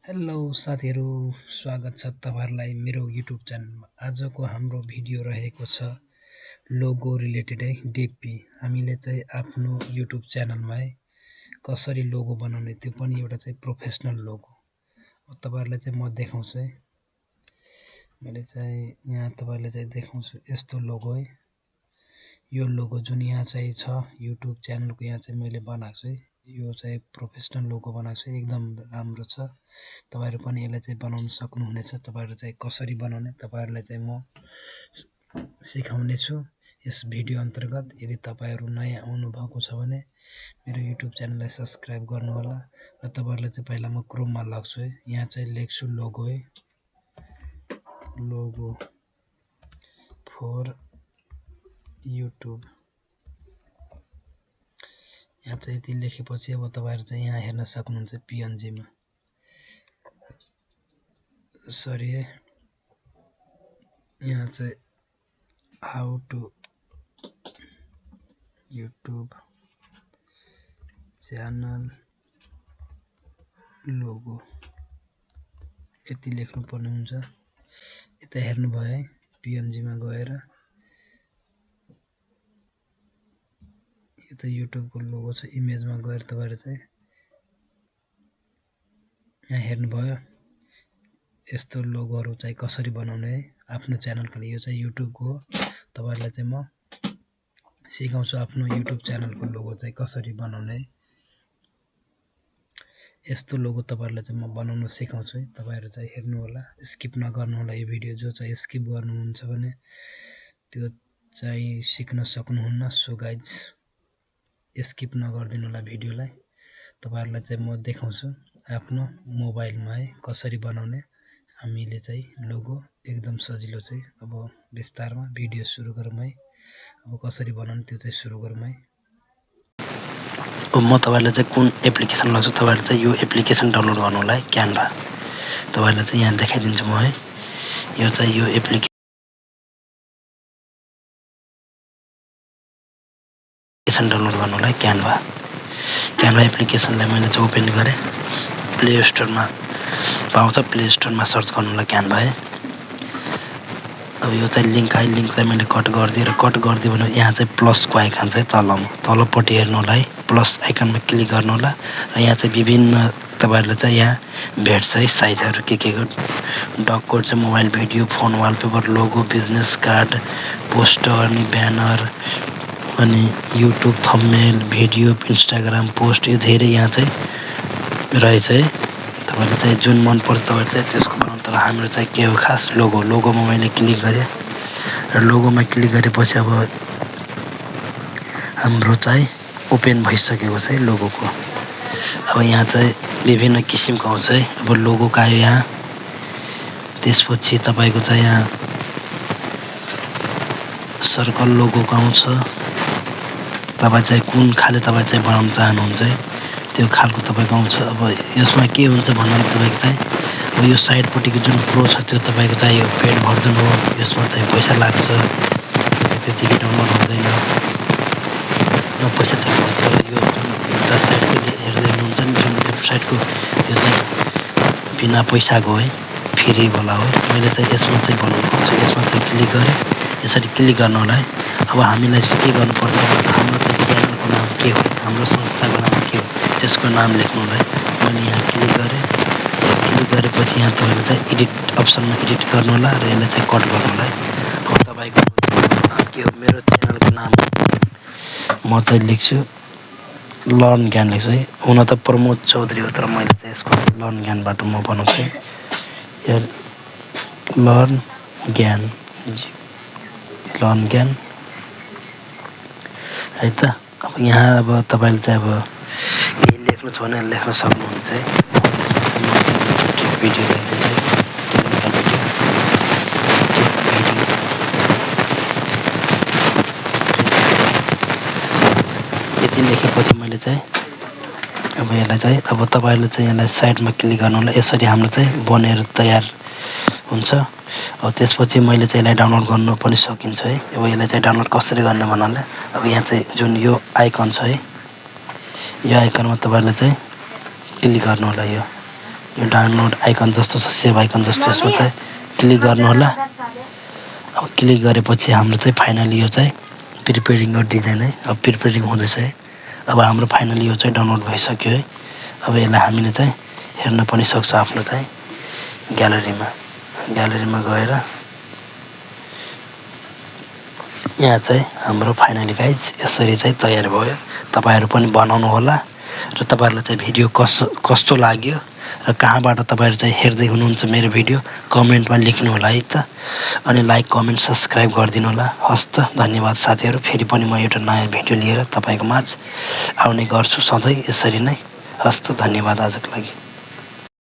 Hello साथीहरू, स्वागत छ तपाईहरुलाई मेरो युट्युब च्यानलमा। आजको हाम्रो भिडियो रहेको छ लोगो रिलेटेड है, डिपी। हामीले चाहिँ आफ्नो युट्युब च्यानलमा है कसरी लोगो बनाउने, त्यो पनि एउटा चाहिँ प्रोफेसनल लोगो। तपाईहरुलाई चाहिँ म देखाउँछु है। मैले चाहिँ यहाँ तपाईहरुलाई चाहिँ देखाउँछु यस्तो लोगो है। यो लोगो जुन यहाँ चाहिँ छ युट्युब च्यानलको, यहाँ चाहिँ मैले बनाएको छु है। यो चाहिँ प्रोफेसनल लोगो बनाएको छु, एकदम राम्रो छ। तपाईहरु पनि यसलाई चाहिँ बनाउन सक्नुहुनेछ। तपाईहरु चाहिँ कसरी बनाउने तपाईहरुलाई चाहिँ म सिकाउने छु यस भिडियो अन्तर्गत। यदि तपाईहरु नयाँ आउनुभएको छ भने मेरो युट्युब च्यानललाई सब्स्क्राइब गर्नुहोला। र तपाईहरुलाई चाहिँ पहिला म क्रोममा लाग्छु है। यहाँ चाहिँ लेख्छु लोगो है, लोगो फर युट्युब। यहाँ चाहिँ यति लेखेपछि अब तपाईहरु चाहिँ यहाँ हेर्न सक्नुहुन्छ पीएनजी मा। सरी है, यहाँ चाहिँ how to YouTube channel logo यति लेख्नु पर्ने हुन्छ। यता हेर्नु भयो है, पीएनजी मा गएर यो त युट्युब को लोगो छ। इमेज मा गएर तपाईहरु चाहिँ यहाँ हेर्नु भयो। यस्तो लोगोहरु चाहिँ कसरी बनाउने है आफ्नो च्यानलको लागि। यो चाहिँ युट्युब को हो। तपाईहरुलाई चाहिँ म सिकाउँछु आफ्नो युट्युब च्यानलको लोगो चाहिँ कसरी बनाउने है। यस्तो लोगो तपाईहरुलाई चाहिँ म बनाउन सिकाउँछु है। तपाईहरु चाहिँ हेर्नु होला, स्किप नगर्नु होला यो भिडियो। जो चाहिँ स्किप गर्नुहुन्छ भने त्यो चाहिँ सिक्न सक्नुहुन्न। सो गाइज स्किप नगर्दिनु होला भिडियोलाई। तपाईहरुलाई चाहिँ म देखाउँछु आफ्नो मोबाइलमा है कसरी बनाउने हामीले चाहिँ लोगो। एकदम सजिलो चाहिँ। अब विस्तारमा भिडियो सुरु गरौँ है। अब कसरी बनाउने त्यो चाहिँ सुरु गरौँ है। म तपाईहरुलाई चाहिँ कुन एप्लिकेसन लाग्छ, तपाईहरुले चाहिँ यो एप्लिकेसन डाउनलोड गर्नु होला है, क्यानभा। तपाईहरुलाई चाहिँ यहाँ देखाइदिन्छु म है। यो चाहिँ यो एप्लिकेसन डाउनलोड गर्नु होला है, क्यानभा। क्यानभा एप्लिकेसनलाई मैले चाहिँ ओपन गरेँ। प्ले स्टोरमा पाउँछ, प्ले स्टोरमा सर्च गर्नु होला क्यानभा है। अब यो चाहिँ लिंक आयो, लिंकलाई मैले कट गरिदिएँ। र कट गरिदियो भने यहाँ चाहिँ प्लसको आइकन चाहिँ तलपट्टि हेर्नु होला है। प्लस आइकनमा क्लिक गर्नु होला र यहाँ चाहिँ विभिन्न तपाईहरुले चाहिँ यहाँ भेट्छ है साइजहरु के को। डक कोड चाहिँ mobile video, phone wallpaper, logo, business card, poster अनि ब्यानर अनि YouTube thumbnail, video, Instagram post, यो धेरै यहाँ चाहिँ रहेछ है। तपाईहरुले चाहिँ जुन मन पर्छ तपाईहरु चाहिँ त्यसको बनाउनु। तर हाम्रो चाहिँ के हो खास लोगोमा मैले क्लिक गरेँ र लोगोमा क्लिक गरेपछि अब हाम्रो चाहिँ ओपन भइसकेको छ है लोगोको। अब यहाँ चाहिँ विभिन्न किसिमको आउँछ है। अब लोगोको आयो यहाँ। त्यसपछि तपाईको चाहिँ यहाँ सर्कल लोगोको आउँछ। तपाई चाहिँ कुन खाले तपाई चाहिँ बनाउन चाहनुहुन्छ है त्यो खालको तपाईको आउँछ। अब यसमा के हुन्छ भन्दा तपाईको चाहिँ अब यो साइडपट्टिको जुन प्रो छ त्यो तपाईको चाहिँ यो पेड भर्जन हो। यसमा चाहिँ पैसा लाग्छ, त्यतिकै डाउनलोड हुँदैन, यो पैसा तिर्नुपर्छ। तर यो जुन उता साइडको हेर्दै हुनुहुन्छ नि जुन वेबसाइटको, त्यो चाहिँ बिना पैसाको है, फ्री वाला हो। मैले चाहिँ यसमा चाहिँ बनाउनु पर्छ। यसमा चाहिँ क्लिक गरेँ, यसरी क्लिक गर्नु होला है। अब हामीलाई के गर्नुपर्छ, हाम्रो चाहिँ च्यानलको नाम के हो, हाम्रो संस्थाको नाम के हो, त्यसको नाम लेख्नु होला है। मैले यहाँ क्लिक गरेँ। क्लिक गरेपछि यहाँ तपाईले चाहिँ एडिट अप्सनमा एडिट गर्नु होला र यसलाई चाहिँ कट गर्नु होला है। अब तपाईको नाम के हो, मेरो च्यानलको नाम म चाहिँ लेख्छु लर्न ज्ञान लेख्छु है। हुन त प्रमोद चौधरी हो, तर मैले चाहिँ यसको लर्न ज्ञानबाट म बनाउँछु है। लर्न ज्ञान है त। अब यहाँ अब तपाईले चाहिँ अब केही लेख्नु छ भने लेख्न सक्नुहुन्छ है। भिडियो लेख्दैछु है, यति लेखेपछि मैले चाहिँ अब यसलाई चाहिँ अब तपाईहरुले चाहिँ यसलाई साइडमा क्लिक गर्नु होला। यसरी हाम्रो चाहिँ बनेर तयार हुन्छ। अब त्यसपछि मैले चाहिँ यसलाई डाउनलोड गर्नु पनि सकिन्छ है। अब यसलाई चाहिँ डाउनलोड कसरी गर्ने भन्नाले अब यहाँ चाहिँ जुन यो आइकन छ है, यो आइकनमा तपाईहरुले चाहिँ क्लिक गर्नु होला। यो यो डाउनलोड आइकन जस्तो छ, सेभ आइकन जस्तो, यसमा चाहिँ क्लिक गर्नु होला। अब क्लिक गरेपछि हाम्रो चाहिँ फाइनली यो चाहिँ प्रिपेयरिङ डिजाइन है, अब प्रिपेयरिङ हुँदैछ है। अब हाम्रो फाइनली यो चाहिँ डाउनलोड भइसक्यो है। अब यसलाई हामीले चाहिँ हेर्न पनि सक्छ आफ्नो चाहिँ ग्यालरीमा गएर यहाँ चाहिँ हाम्रो फाइनली गाइज यसरी चाहिँ तयार भयो। तपाईहरु पनि बनाउनु होला र तपाईहरुलाई चाहिँ भिडियो कस्तो लाग्यो र कहाँबाट तपाईहरु चाहिँ हेर्दै हुनुहुन्छ मेरो भिडियो कमेन्टमा लेख्नु होला है त। अनि लाइक कमेन्ट सब्स्क्राइब गरिदिनु होला। हस् त, धन्यवाद साथीहरु। फेरि पनि म एउटा नयाँ भिडियो लिएर तपाईको माझ आउने गर्छु सधैँ यसरी नै। हस् त, धन्यवाद आजको लागि।